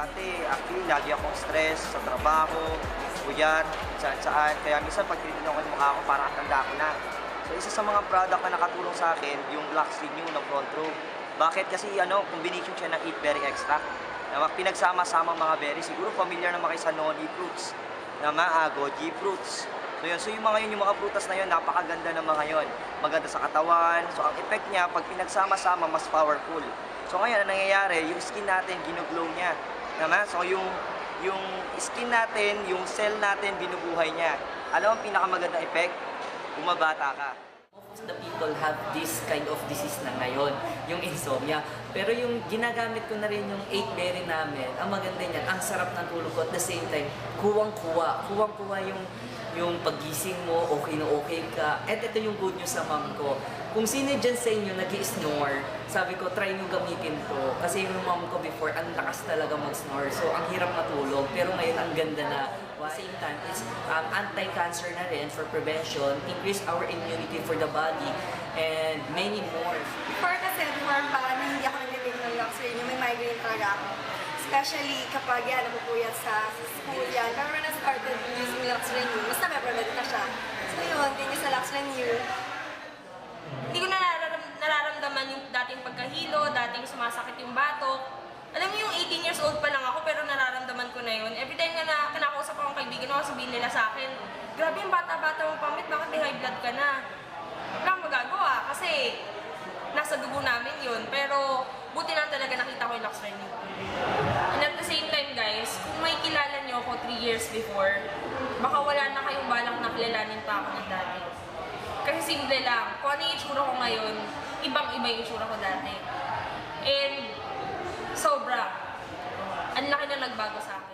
dati actually lagi akong stress sa trabaho, puyat, saan-saan. Kaya minsan pag tinitignan ko yung mukha ko, parang tanda ko na. So isa sa mga product na nakatulong sa akin, yung Lux Renew na front row. Bakit? Kasi combination siya ng 8 berry extract. Na pinagsama-sama mga berry. Siguro familiar naman kayo sa noni fruits, na goji fruits. So yun, yung mga yun, yung mga prutas na yun, napakaganda ng mga yun. Maganda sa katawan. So ang effect niya, pag pinagsama-sama, mas powerful. So ngayon, ang nangyayari, yung skin natin, ginuglow niya. Tama? So yung skin natin, yung cell natin, binubuhay niya. Alam ang pinakamagandang effect? Bumabata ka. Most of the people have this kind of disease na ngayon, yung insomnia. Pero yung ginagamit ko na rin yung 8 berry namin, ang maganda niyan, ang sarap ng tulog ko at the same time, kuwang-kuwa. Kuwang-kuwa yung pagising mo, okay na okay ka. At ito yung good news sa mom ko. Kung sino dyan sa inyo nag-i-snore, sabi ko, try nyo gamitin to. Kasi yung mom ko before, ang lakas talaga mag-snore. So, ang hirap matulog. Pero ngayon, ang ganda na. At the same time, it's anti-cancer na rin for prevention, increase our immunity for the body, and many more. Before pa, hindi ako nag-take ng Lux Renew, may migraine talaga ako. Especially kapag napupuyat sa school yan. Pero when I started using Lux Renew, mas na-prevent na siya. So yun, thank you sa Lux Renew. Hindi ko nararamdaman yung dating pagkahilo, dating sumasakit yung batok. Alam mo yung 18 years old pa lang ako pero nararamdaman ko na yun. Every time na kinakausap akong kaibigan ko, sabihin nila sa akin, grabe yung bata-bata mong pamit, bakit may high blood ka na? Wala akong magagawa kasi nasa dugo namin yun. Pero buti na talaga nakita ko yung Lux Renew. And at the same time guys, kung may kilala niyo ako 3 years before, baka wala na kayong balak na kilalanin pa ako ng dati. Kasi simple lang, kung ano yung itsura ko ngayon, ibang-iba yung itsura ko dati. And sobra, ang laki na nagbago sa akin.